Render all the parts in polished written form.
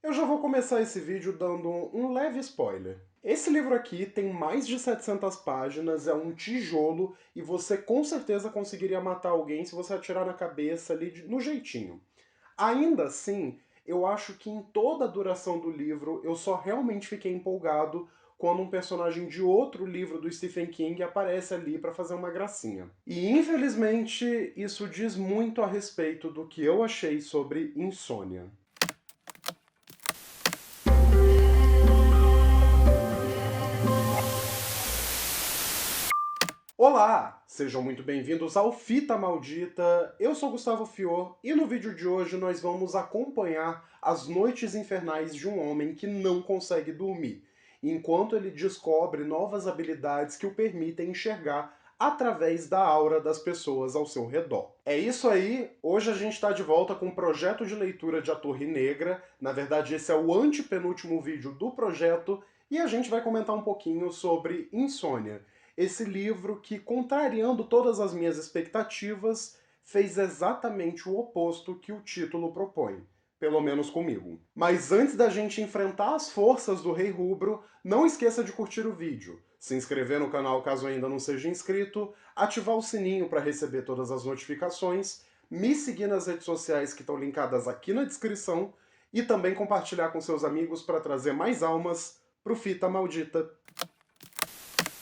Eu já vou começar esse vídeo dando um leve spoiler. Esse livro aqui tem mais de 700 páginas, é um tijolo e você com certeza conseguiria matar alguém se você atirar na cabeça ali no jeitinho. Ainda assim, eu acho que em toda a duração do livro eu só realmente fiquei empolgado quando um personagem de outro livro do Stephen King aparece ali pra fazer uma gracinha. E infelizmente isso diz muito a respeito do que eu achei sobre Insônia. Olá! Sejam muito bem-vindos ao Fita Maldita. Eu sou Gustavo Fior e no vídeo de hoje nós vamos acompanhar as noites infernais de um homem que não consegue dormir, enquanto ele descobre novas habilidades que o permitem enxergar através da aura das pessoas ao seu redor. É isso aí, hoje a gente está de volta com o projeto de leitura de A Torre Negra. Na verdade, esse é o antepenúltimo vídeo do projeto e a gente vai comentar um pouquinho sobre Insônia, esse livro que, contrariando todas as minhas expectativas, fez exatamente o oposto que o título propõe. Pelo menos comigo. Mas antes da gente enfrentar as forças do Rei Rubro, não esqueça de curtir o vídeo, se inscrever no canal caso ainda não seja inscrito, ativar o sininho para receber todas as notificações, me seguir nas redes sociais que estão linkadas aqui na descrição e também compartilhar com seus amigos para trazer mais almas pro Fita Maldita.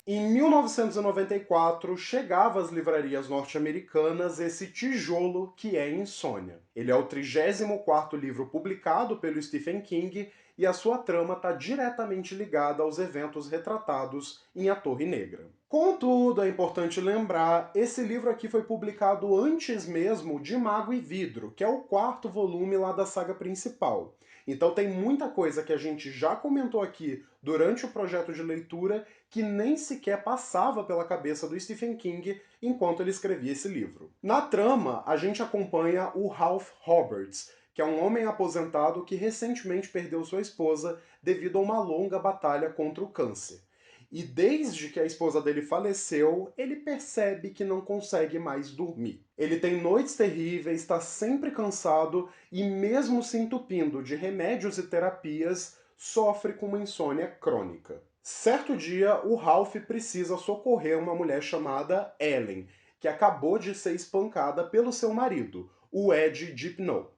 Em 1994, chegava às livrarias norte-americanas esse tijolo que é Insônia. Ele é o 34º livro publicado pelo Stephen King e a sua trama está diretamente ligada aos eventos retratados em A Torre Negra. Contudo, é importante lembrar, esse livro aqui foi publicado antes mesmo de Mago e Vidro, que é o 4º volume lá da saga principal. Então tem muita coisa que a gente já comentou aqui durante o projeto de leitura que nem sequer passava pela cabeça do Stephen King enquanto ele escrevia esse livro. Na trama, a gente acompanha o Ralph Roberts, que é um homem aposentado que recentemente perdeu sua esposa devido a uma longa batalha contra o câncer. E desde que a esposa dele faleceu, ele percebe que não consegue mais dormir. Ele tem noites terríveis, está sempre cansado e, mesmo se entupindo de remédios e terapias, sofre com uma insônia crônica. Certo dia, o Ralph precisa socorrer uma mulher chamada Ellen, que acabou de ser espancada pelo seu marido, o Ed Dipno.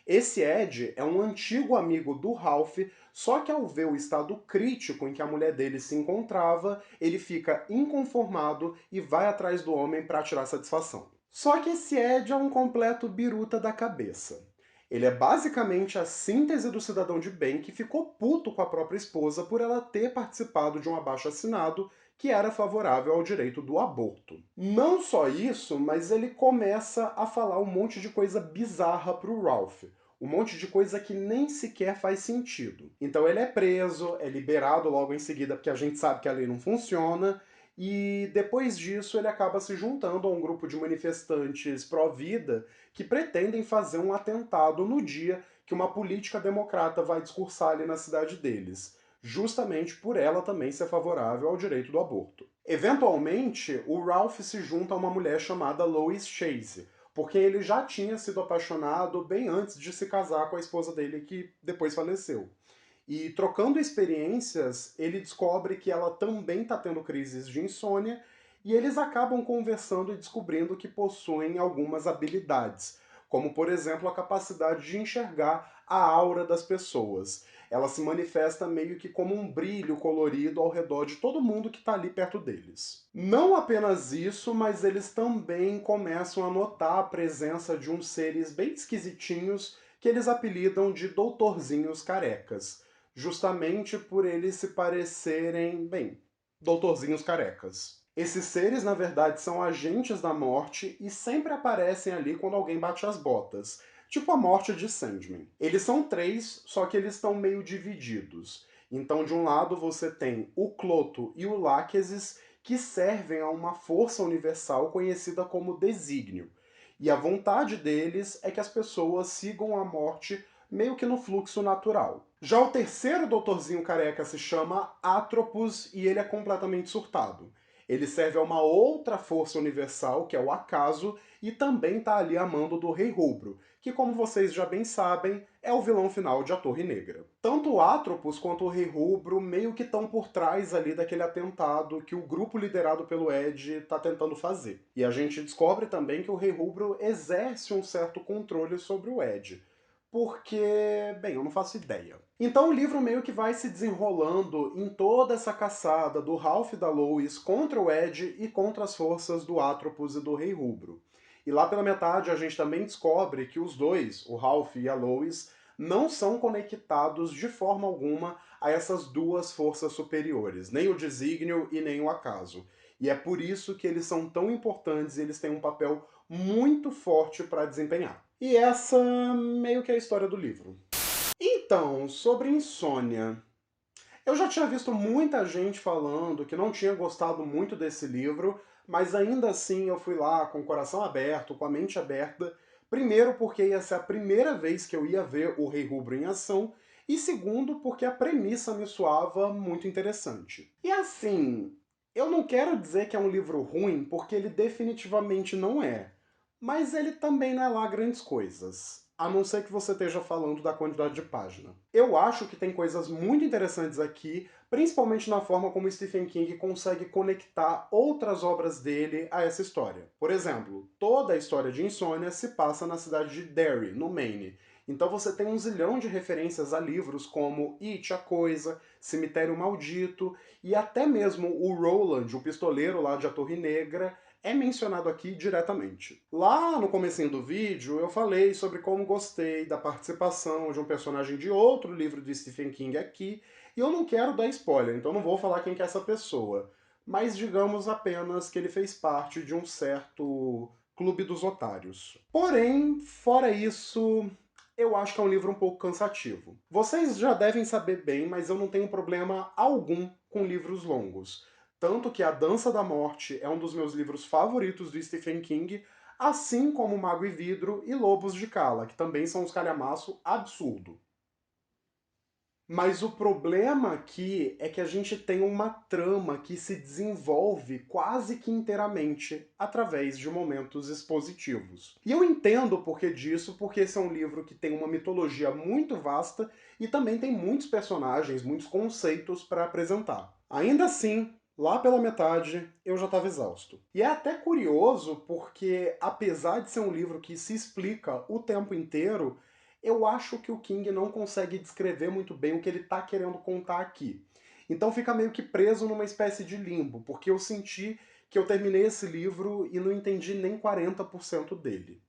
Esse Ed é um antigo amigo do Ralph, só que ao ver o estado crítico em que a mulher dele se encontrava, ele fica inconformado e vai atrás do homem para tirar satisfação. Só que esse Ed é um completo biruta da cabeça. Ele é basicamente a síntese do cidadão de bem que ficou puto com a própria esposa por ela ter participado de um abaixo-assinado que era favorável ao direito do aborto. Não só isso, mas ele começa a falar um monte de coisa bizarra pro Ralph. Um monte de coisa que nem sequer faz sentido. Então ele é preso, é liberado logo em seguida porque a gente sabe que a lei não funciona, e depois disso ele acaba se juntando a um grupo de manifestantes pró-vida que pretendem fazer um atentado no dia que uma política democrata vai discursar ali na cidade deles, justamente por ela também ser favorável ao direito do aborto. Eventualmente, o Ralph se junta a uma mulher chamada Lois Chase, porque ele já tinha sido apaixonado bem antes de se casar com a esposa dele, que depois faleceu. E trocando experiências, ele descobre que ela também está tendo crises de insônia e eles acabam conversando e descobrindo que possuem algumas habilidades, como por exemplo a capacidade de enxergar a aura das pessoas. Ela se manifesta meio que como um brilho colorido ao redor de todo mundo que está ali perto deles. Não apenas isso, mas eles também começam a notar a presença de uns seres bem esquisitinhos que eles apelidam de doutorzinhos carecas, justamente por eles se parecerem, bem, doutorzinhos carecas. Esses seres, na verdade, são agentes da morte e sempre aparecem ali quando alguém bate as botas, tipo a morte de Sandman. Eles são três, só que eles estão meio divididos. Então, de um lado, você tem o Cloto e o Láquesis, que servem a uma força universal conhecida como Desígnio. E a vontade deles é que as pessoas sigam a morte meio que no fluxo natural. Já o terceiro doutorzinho careca se chama Atropos e ele é completamente surtado. Ele serve a uma outra força universal, que é o acaso, e também está ali a mando do Rei Rubro, que como vocês já bem sabem, é o vilão final de A Torre Negra. Tanto o Atropos quanto o Rei Rubro meio que estão por trás ali daquele atentado que o grupo liderado pelo Ed está tentando fazer. E a gente descobre também que o Rei Rubro exerce um certo controle sobre o Ed. Porque, bem, eu não faço ideia. Então o livro meio que vai se desenrolando em toda essa caçada do Ralph e da Lois contra o Ed e contra as forças do Atropos e do Rei Rubro. E lá pela metade a gente também descobre que os dois, o Ralph e a Lois, não são conectados de forma alguma a essas duas forças superiores, nem o desígnio e nem o acaso. E é por isso que eles são tão importantes e eles têm um papel muito forte para desempenhar. E essa meio que é a história do livro. Então, sobre insônia. Eu já tinha visto muita gente falando que não tinha gostado muito desse livro, mas ainda assim eu fui lá com o coração aberto, com a mente aberta. Primeiro, porque ia ser a primeira vez que eu ia ver o Rei Rubro em ação, e segundo, porque a premissa me soava muito interessante. E assim, eu não quero dizer que é um livro ruim, porque ele definitivamente não é. Mas ele também não é lá grandes coisas. A não ser que você esteja falando da quantidade de página. Eu acho que tem coisas muito interessantes aqui, principalmente na forma como Stephen King consegue conectar outras obras dele a essa história. Por exemplo, toda a história de Insônia se passa na cidade de Derry, no Maine. Então você tem um zilhão de referências a livros como It, a Coisa, Cemitério Maldito, e até mesmo o Roland, o pistoleiro lá de A Torre Negra, é mencionado aqui diretamente. Lá no comecinho do vídeo eu falei sobre como gostei da participação de um personagem de outro livro de Stephen King aqui, e eu não quero dar spoiler, então não vou falar quem que é essa pessoa, mas digamos apenas que ele fez parte de um certo clube dos otários. Porém, fora isso, eu acho que é um livro um pouco cansativo. Vocês já devem saber bem, mas eu não tenho problema algum com livros longos. Tanto que A Dança da Morte é um dos meus livros favoritos do Stephen King, assim como Mago e Vidro e Lobos de Cala, que também são uns calhamaço absurdo. Mas o problema aqui é que a gente tem uma trama que se desenvolve quase que inteiramente através de momentos expositivos. E eu entendo o porquê disso, porque esse é um livro que tem uma mitologia muito vasta e também tem muitos personagens, muitos conceitos para apresentar. Ainda assim, lá pela metade, eu já estava exausto. E é até curioso porque, apesar de ser um livro que se explica o tempo inteiro, eu acho que o King não consegue descrever muito bem o que ele está querendo contar aqui. Então fica meio que preso numa espécie de limbo, porque eu senti que eu terminei esse livro e não entendi nem 40% dele.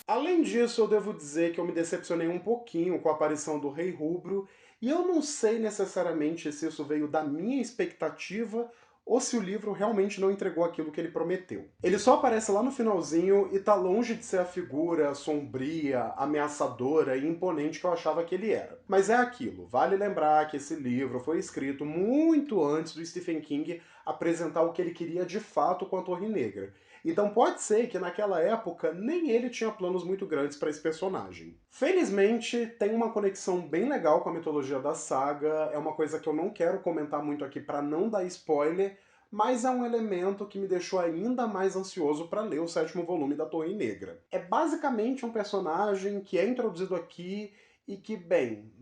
Além disso, eu devo dizer que eu me decepcionei um pouquinho com a aparição do Rei Rubro, e eu não sei necessariamente se isso veio da minha expectativa ou se o livro realmente não entregou aquilo que ele prometeu. Ele só aparece lá no finalzinho e tá longe de ser a figura sombria, ameaçadora e imponente que eu achava que ele era. Mas é aquilo, vale lembrar que esse livro foi escrito muito antes do Stephen King apresentar o que ele queria de fato com a Torre Negra. Então pode ser que naquela época nem ele tinha planos muito grandes para esse personagem. Felizmente, tem uma conexão bem legal com a mitologia da saga, é uma coisa que eu não quero comentar muito aqui para não dar spoiler, mas é um elemento que me deixou ainda mais ansioso para ler o sétimo volume da Torre Negra. É basicamente um personagem que é introduzido aqui e que, bem,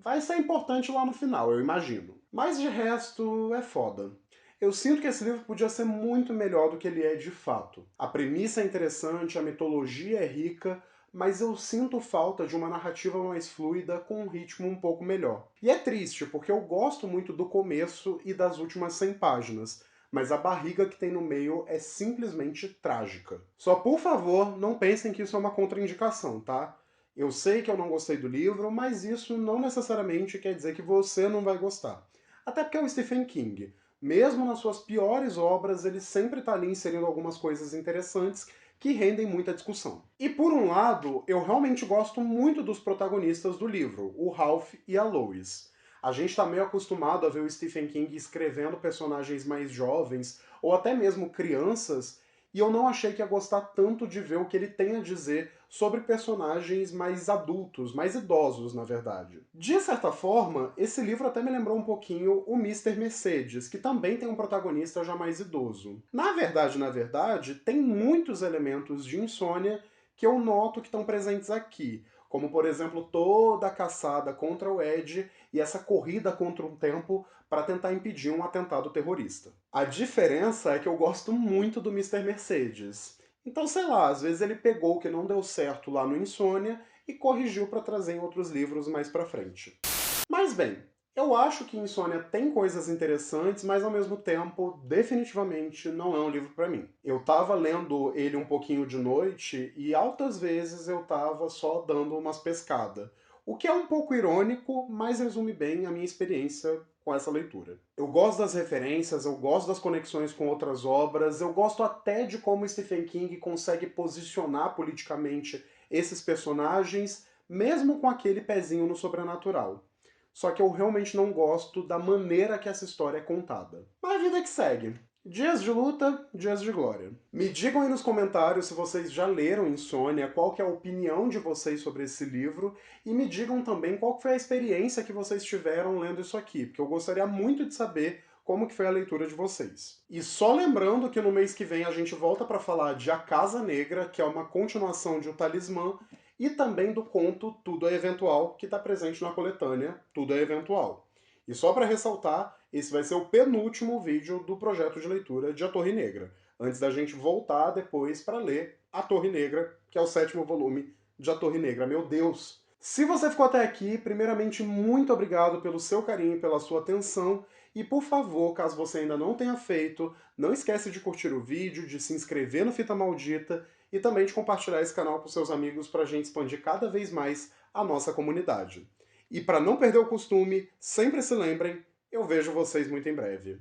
vai ser importante lá no final, eu imagino. Mas de resto, é foda. Eu sinto que esse livro podia ser muito melhor do que ele é de fato. A premissa é interessante, a mitologia é rica, mas eu sinto falta de uma narrativa mais fluida com um ritmo um pouco melhor. E é triste, porque eu gosto muito do começo e das últimas 100 páginas, mas a barriga que tem no meio é simplesmente trágica. Só por favor, não pensem que isso é uma contraindicação, tá? Eu sei que eu não gostei do livro, mas isso não necessariamente quer dizer que você não vai gostar. Até porque é o Stephen King. Mesmo nas suas piores obras, ele sempre está ali inserindo algumas coisas interessantes que rendem muita discussão. E por um lado, eu realmente gosto muito dos protagonistas do livro, o Ralph e a Lois. A gente está meio acostumado a ver o Stephen King escrevendo personagens mais jovens, ou até mesmo crianças, e eu não achei que ia gostar tanto de ver o que ele tem a dizer sobre personagens mais adultos, mais idosos, na verdade. De certa forma, esse livro até me lembrou um pouquinho o Mister Mercedes, que também tem um protagonista já mais idoso. Na verdade, tem muitos elementos de Insônia que eu noto que estão presentes aqui, como por exemplo toda a caçada contra o Ed e essa corrida contra um tempo para tentar impedir um atentado terrorista. A diferença é que eu gosto muito do Mister Mercedes. Então, sei lá, às vezes ele pegou o que não deu certo lá no Insônia e corrigiu para trazer em outros livros mais pra frente. Mas bem, eu acho que Insônia tem coisas interessantes, mas ao mesmo tempo, definitivamente não é um livro pra mim. Eu tava lendo ele um pouquinho de noite e altas vezes eu tava só dando umas pescadas. O que é um pouco irônico, mas resume bem a minha experiência com essa leitura. Eu gosto das referências, eu gosto das conexões com outras obras, eu gosto até de como Stephen King consegue posicionar politicamente esses personagens, mesmo com aquele pezinho no sobrenatural. Só que eu realmente não gosto da maneira que essa história é contada. Mas a vida que segue. Dias de luta, dias de glória. Me digam aí nos comentários se vocês já leram Insônia, qual que é a opinião de vocês sobre esse livro, e me digam também qual que foi a experiência que vocês tiveram lendo isso aqui, porque eu gostaria muito de saber como que foi a leitura de vocês. E só lembrando que no mês que vem a gente volta para falar de A Casa Negra, que é uma continuação de O Talismã, e também do conto Tudo é Eventual, que está presente na coletânea Tudo é Eventual. E só para ressaltar, esse vai ser o penúltimo vídeo do projeto de leitura de A Torre Negra, antes da gente voltar depois para ler A Torre Negra, que é o 7º volume de A Torre Negra. Meu Deus! Se você ficou até aqui, primeiramente, muito obrigado pelo seu carinho e pela sua atenção. E por favor, caso você ainda não tenha feito, não esquece de curtir o vídeo, de se inscrever no Fita Maldita e também de compartilhar esse canal com seus amigos para a gente expandir cada vez mais a nossa comunidade. E para não perder o costume, sempre se lembrem, eu vejo vocês muito em breve.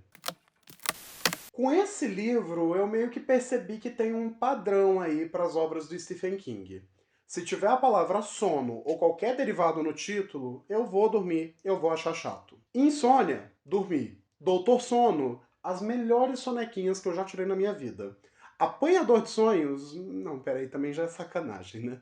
Com esse livro, eu meio que percebi que tem um padrão aí para as obras do Stephen King. Se tiver a palavra sono ou qualquer derivado no título, eu vou dormir, eu vou achar chato. Insônia, dormir. Doutor Sono, as melhores sonequinhas que eu já tirei na minha vida. Apanhador de sonhos? Não, peraí, também já é sacanagem, né?